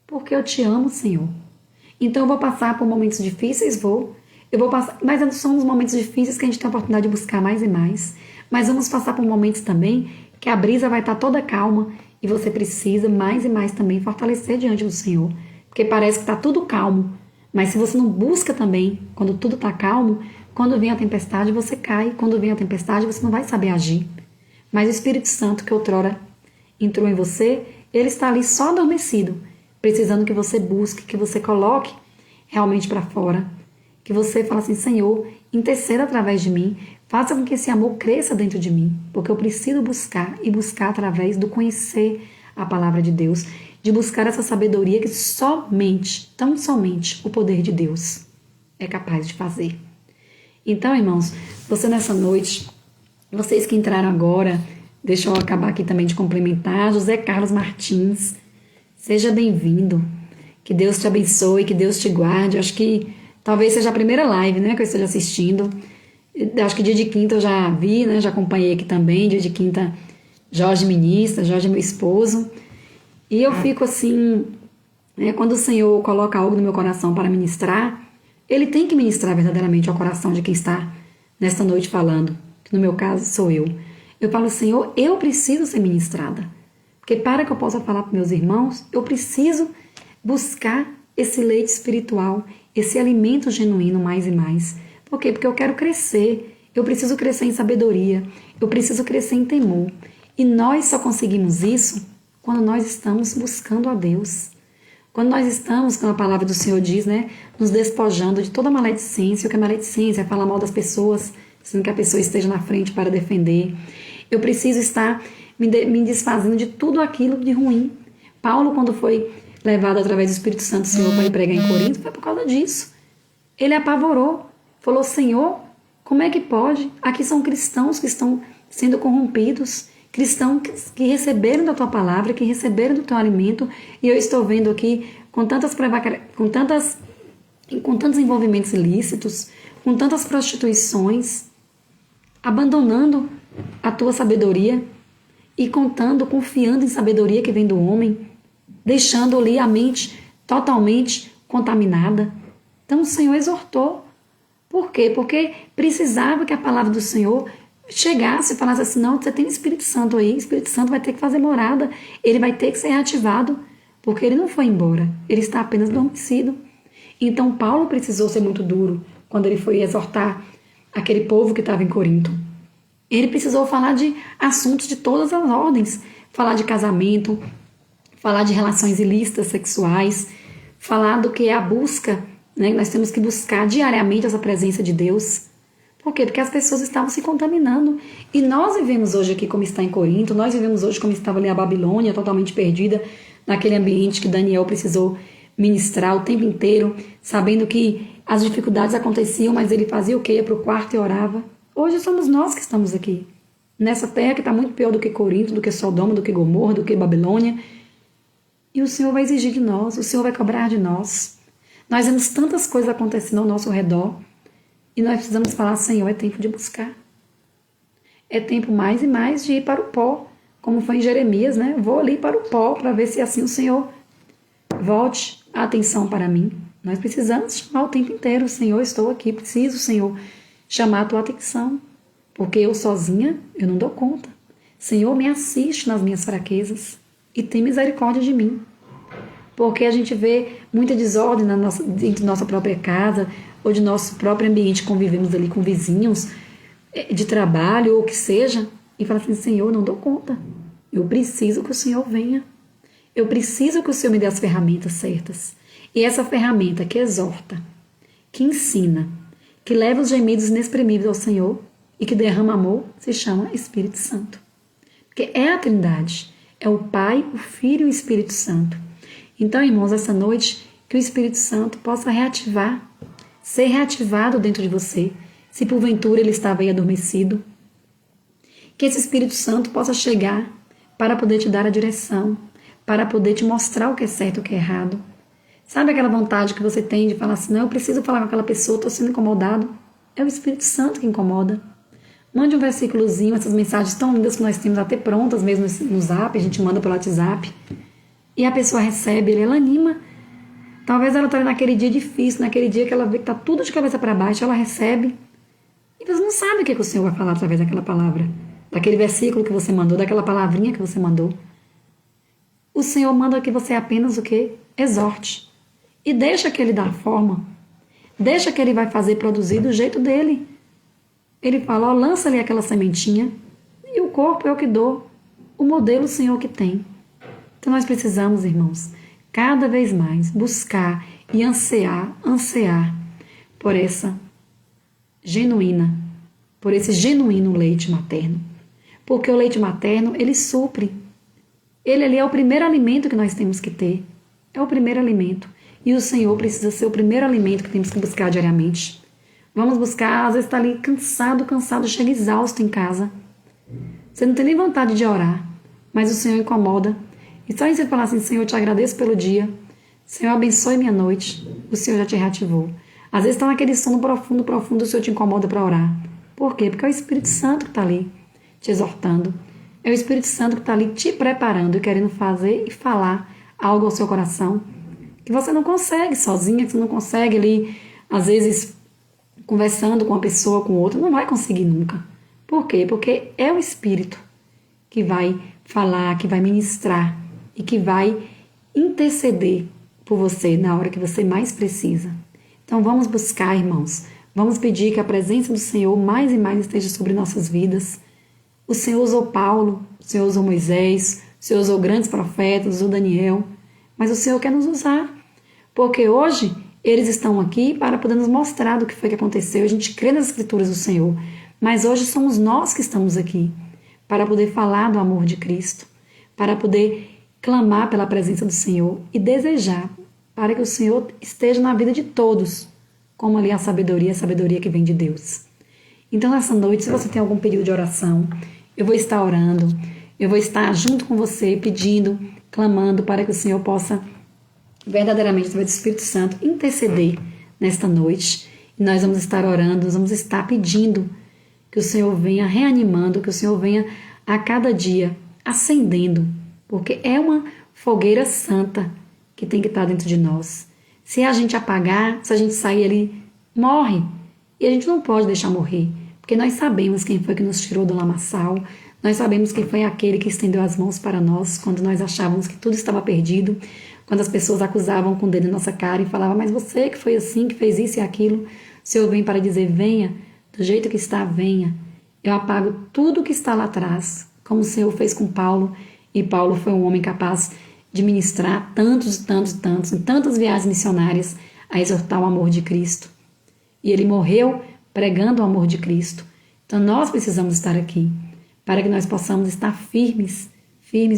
Speaker 1: Porque eu te amo, Senhor. Então eu vou passar por momentos difíceis, eu vou passar, mas são os momentos difíceis que a gente tem a oportunidade de buscar mais e mais. Mas vamos passar por momentos também que a brisa vai estar toda calma e você precisa mais e mais também fortalecer diante do Senhor. Porque parece que está tudo calmo, mas se você não busca também, quando tudo está calmo, quando vem a tempestade você cai, quando vem a tempestade você não vai saber agir. Mas o Espírito Santo que outrora entrou em você, ele está ali só adormecido, precisando que você busque, que você coloque realmente para fora, que você fale assim, Senhor, interceda através de mim, faça com que esse amor cresça dentro de mim, porque eu preciso buscar e buscar através do conhecer a palavra de Deus, de buscar essa sabedoria que somente, tão somente, o poder de Deus é capaz de fazer. Então, irmãos, você nessa noite, Vocês que entraram agora, deixa eu acabar aqui também de cumprimentar. José Carlos Martins, seja bem-vindo. Que Deus te abençoe, que Deus te guarde. Eu acho que talvez seja a primeira live, né, que eu esteja assistindo. Eu acho que dia de quinta eu já vi, né, já acompanhei aqui também. Dia de quinta, Jorge ministra, Jorge é meu esposo. E eu fico assim, né, quando o Senhor coloca algo no meu coração para ministrar, Ele tem que ministrar verdadeiramente ao coração de quem está nesta noite falando, que no meu caso sou eu. Eu falo, Senhor, eu preciso ser ministrada. Porque para que eu possa falar para meus irmãos, eu preciso buscar esse leite espiritual, esse alimento genuíno mais e mais. Por quê? Porque eu quero crescer. Eu preciso crescer em sabedoria. Eu preciso crescer em temor. E nós só conseguimos isso quando nós estamos buscando a Deus. Quando nós estamos, como a palavra do Senhor diz, né, nos despojando de toda maledicência. O que é maledicência? É falar mal das pessoas, sendo que a pessoa esteja na frente para defender. Eu preciso estar me desfazendo de tudo aquilo de ruim. Paulo, quando foi levado através do Espírito Santo do Senhor para ir pregar em Corinto, foi por causa disso. Ele apavorou, falou, Senhor, como é que pode? Aqui são cristãos que estão sendo corrompidos, cristãos que receberam da tua palavra, que receberam do teu alimento, e eu estou vendo aqui com tantos envolvimentos ilícitos, com tantas prostituições, abandonando a tua sabedoria e confiando em sabedoria que vem do homem, deixando ali a mente totalmente contaminada. Então o Senhor exortou. Por quê? Porque precisava que a palavra do Senhor chegasse e falasse assim, não, você tem o Espírito Santo aí, o Espírito Santo vai ter que fazer morada, ele vai ter que ser reativado, porque ele não foi embora, ele está apenas adormecido. Então Paulo precisou ser muito duro quando ele foi exortar aquele povo que estava em Corinto. Ele precisou falar de assuntos de todas as ordens, falar de casamento, falar de relações ilícitas sexuais, falar do que é a busca, né? Nós temos que buscar diariamente essa presença de Deus. Por quê? Porque as pessoas estavam se contaminando. E nós vivemos hoje aqui como está em Corinto, nós vivemos hoje como estava ali a Babilônia, totalmente perdida, naquele ambiente que Daniel precisou ministrar o tempo inteiro, sabendo que as dificuldades aconteciam, mas ele fazia o quê? Ia para o quarto e orava. Hoje somos nós que estamos aqui, nessa terra que está muito pior do que Corinto, do que Sodoma, do que Gomorra, do que Babilônia. E o Senhor vai exigir de nós, o Senhor vai cobrar de nós. Nós vemos tantas coisas acontecendo ao nosso redor e nós precisamos falar, Senhor, é tempo de buscar. É tempo mais e mais de ir para o pó, como foi em Jeremias, né? Vou ali para o pó para ver se assim o Senhor volte a atenção para mim. Nós precisamos chamar o tempo inteiro, Senhor, estou aqui, preciso, Senhor, chamar a tua atenção, porque eu sozinha, eu não dou conta. Senhor, me assiste nas minhas fraquezas e tem misericórdia de mim. Porque a gente vê muita desordem dentro da nossa própria casa ou de nosso próprio ambiente, convivemos ali com vizinhos de trabalho ou o que seja, e fala assim, Senhor, não dou conta. Eu preciso que o Senhor venha. Eu preciso que o Senhor me dê as ferramentas certas. E essa ferramenta que exorta, que ensina, que leva os gemidos inexprimíveis ao Senhor e que derrama amor, se chama Espírito Santo. Porque é a Trindade, é o Pai, o Filho e o Espírito Santo. Então, irmãos, essa noite, que o Espírito Santo possa reativar, ser reativado dentro de você, se porventura ele estava aí adormecido. Que esse Espírito Santo possa chegar para poder te dar a direção, para poder te mostrar o que é certo e o que é errado. Sabe aquela vontade que você tem de falar assim, não, eu preciso falar com aquela pessoa, estou sendo incomodado? É o Espírito Santo que incomoda. Mande um versículozinho, essas mensagens tão lindas que nós temos até prontas mesmo no Zap, a gente manda pelo WhatsApp. E a pessoa recebe, ela anima. Talvez ela esteja naquele dia difícil, naquele dia que ela vê que está tudo de cabeça para baixo, ela recebe. E você não sabe o que o Senhor vai falar através daquela palavra, daquele versículo que você mandou, daquela palavrinha que você mandou. O Senhor manda que você apenas o quê? Exorte. E deixa que Ele dá a forma. Deixa que Ele vai fazer produzir do jeito dele. Ele fala, ó, lança ali aquela sementinha e o corpo é o que dou. O modelo o Senhor que tem. Então nós precisamos, irmãos, cada vez mais buscar e ansiar por essa genuína, por esse genuíno leite materno. Porque o leite materno, ele supre. Ele ali é o primeiro alimento que nós temos que ter. É o primeiro alimento. E o Senhor precisa ser o primeiro alimento que temos que buscar diariamente. Vamos buscar, às vezes está ali cansado, chega exausto em casa. Você não tem nem vontade de orar, mas o Senhor incomoda. E só em você falar assim, Senhor, eu te agradeço pelo dia. Senhor, abençoe minha noite. O Senhor já te reativou. Às vezes está naquele sono profundo, o Senhor te incomoda para orar. Por quê? Porque é o Espírito Santo que está ali te exortando. É o Espírito Santo que está ali te preparando e querendo fazer e falar algo ao seu coração que você não consegue sozinha, que você não consegue ali, às vezes, conversando com uma pessoa, com outra, não vai conseguir nunca. Por quê? Porque é o Espírito que vai falar, que vai ministrar e que vai interceder por você na hora que você mais precisa. Então vamos buscar, irmãos, vamos pedir que a presença do Senhor mais e mais esteja sobre nossas vidas. O Senhor usou Paulo, o Senhor usou Moisés, o Senhor usou grandes profetas, usou Daniel, mas o Senhor quer nos usar, porque hoje eles estão aqui para poder nos mostrar do que foi que aconteceu. A gente crê nas escrituras do Senhor, mas hoje somos nós que estamos aqui para poder falar do amor de Cristo, para poder clamar pela presença do Senhor e desejar para que o Senhor esteja na vida de todos, como ali a sabedoria que vem de Deus. Então, nessa noite, se você tem algum pedido de oração, eu vou estar orando, eu vou estar junto com você, pedindo, clamando para que o Senhor possa verdadeiramente, através do Espírito Santo, interceder nesta noite. E nós vamos estar orando, nós vamos estar pedindo que o Senhor venha reanimando, que o Senhor venha a cada dia acendendo, porque é uma fogueira santa que tem que estar dentro de nós. Se a gente apagar, se a gente sair ali, morre. E a gente não pode deixar morrer, porque nós sabemos quem foi que nos tirou do lamaçal, nós sabemos quem foi aquele que estendeu as mãos para nós quando nós achávamos que tudo estava perdido, quando as pessoas acusavam com o dedo em nossa cara e falavam, mas você que foi assim, que fez isso e aquilo, o Senhor vem para dizer, venha, do jeito que está, venha. Eu apago tudo que está lá atrás, como o Senhor fez com Paulo, e Paulo foi um homem capaz de ministrar tantos, em tantas viagens missionárias, a exortar o amor de Cristo. E ele morreu pregando o amor de Cristo. Então nós precisamos estar aqui, para que nós possamos estar firmes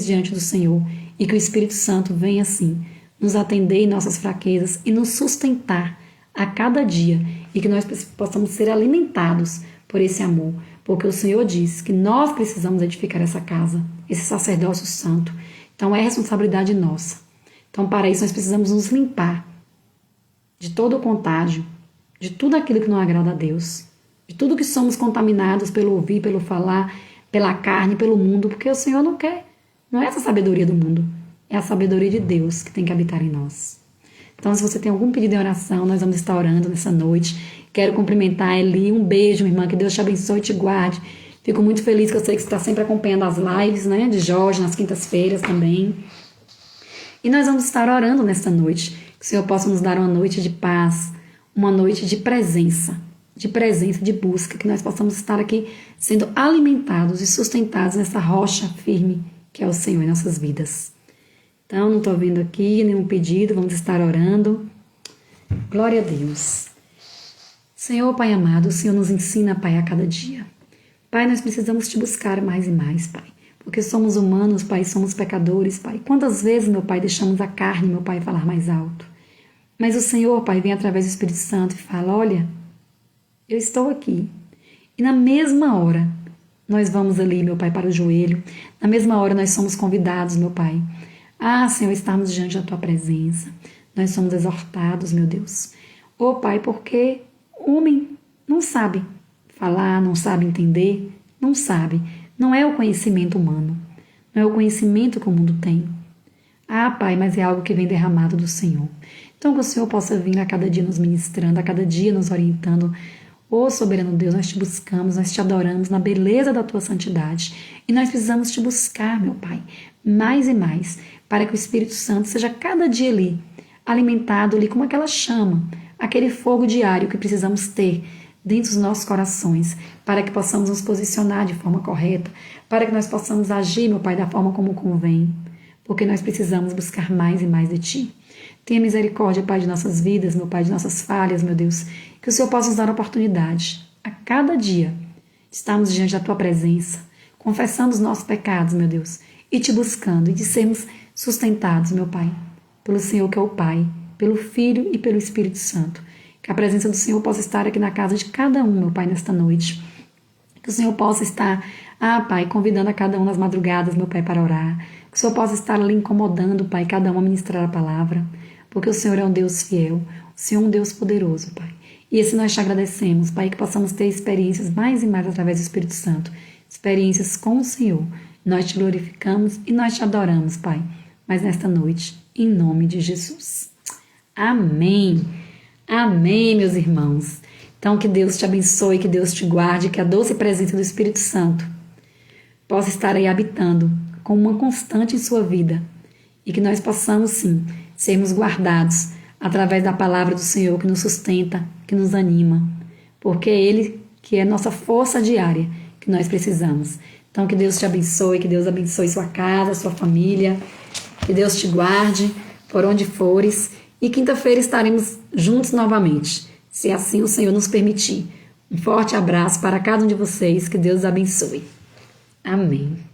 Speaker 1: diante do Senhor, e que o Espírito Santo venha assim, nos atender em nossas fraquezas e nos sustentar a cada dia, e que nós possamos ser alimentados por esse amor, porque o Senhor diz que nós precisamos edificar essa casa, esse sacerdócio santo. Então é responsabilidade nossa. Então para isso nós precisamos nos limpar de todo o contágio, de tudo aquilo que não agrada a Deus, de tudo que somos contaminados pelo ouvir, pelo falar, pela carne, pelo mundo, porque o Senhor não quer. Não é essa sabedoria do mundo, é a sabedoria de Deus que tem que habitar em nós. Então, se você tem algum pedido de oração, nós vamos estar orando nessa noite. Quero cumprimentar a Eli, um beijo, minha irmã, que Deus te abençoe e te guarde. Fico muito feliz que eu sei que você está sempre acompanhando as lives, né, de Jorge, nas quintas-feiras também. E nós vamos estar orando nessa noite, que o Senhor possa nos dar uma noite de paz, uma noite de presença, de busca, que nós possamos estar aqui sendo alimentados e sustentados nessa rocha firme que é o Senhor em nossas vidas. Então, não estou vendo aqui nenhum pedido, vamos estar orando. Glória a Deus. Senhor, Pai amado, o Senhor nos ensina, Pai, a cada dia. Pai, nós precisamos te buscar mais e mais, Pai, porque somos humanos, Pai, somos pecadores, Pai. Quantas vezes, meu Pai, deixamos a carne, meu Pai, falar mais alto? Mas o Senhor, Pai, vem através do Espírito Santo e fala, olha, eu estou aqui. E na mesma hora, nós vamos ali, meu Pai, para o joelho. Na mesma hora, nós somos convidados, meu Pai. Ah, Senhor, estarmos diante da Tua presença. Nós somos exortados, meu Deus. Ô, Pai, porque o homem não sabe falar, não sabe entender, não sabe. Não é o conhecimento humano. Não é o conhecimento que o mundo tem. Ah, Pai, mas é algo que vem derramado do Senhor. Então, que o Senhor possa vir a cada dia nos ministrando, a cada dia nos orientando. Ô soberano Deus, nós te buscamos, nós te adoramos na beleza da tua santidade. E nós precisamos te buscar, meu Pai, mais e mais, para que o Espírito Santo seja cada dia ali, alimentado ali como aquela chama, aquele fogo diário que precisamos ter dentro dos nossos corações, para que possamos nos posicionar de forma correta, para que nós possamos agir, meu Pai, da forma como convém, porque nós precisamos buscar mais e mais de Ti. Tenha misericórdia, Pai, de nossas vidas, meu Pai, de nossas falhas, meu Deus. Que o Senhor possa nos dar a oportunidade, a cada dia, de estarmos diante da Tua presença, confessando os nossos pecados, meu Deus, e Te buscando, e de sermos sustentados, meu Pai, pelo Senhor que é o Pai, pelo Filho e pelo Espírito Santo. Que a presença do Senhor possa estar aqui na casa de cada um, meu Pai, nesta noite. Que o Senhor possa estar, Pai, convidando a cada um nas madrugadas, meu Pai, para orar. Que o Senhor possa estar ali incomodando, Pai, cada um a ministrar a palavra. Porque o Senhor é um Deus fiel, o Senhor é um Deus poderoso, Pai. E assim nós te agradecemos, Pai, que possamos ter experiências mais e mais através do Espírito Santo. Experiências com o Senhor. Nós te glorificamos e nós te adoramos, Pai. Mas nesta noite, em nome de Jesus. Amém. Amém, meus irmãos. Então, que Deus te abençoe, que Deus te guarde, que a doce presença do Espírito Santo possa estar aí habitando como uma constante em sua vida. E que nós possamos, sim, sermos guardados através da palavra do Senhor que nos sustenta, que nos anima. Porque é Ele que é nossa força diária que nós precisamos. Então, que Deus te abençoe, que Deus abençoe sua casa, sua família, que Deus te guarde por onde fores. E quinta-feira estaremos juntos novamente, se assim o Senhor nos permitir. Um forte abraço para cada um de vocês, que Deus abençoe. Amém.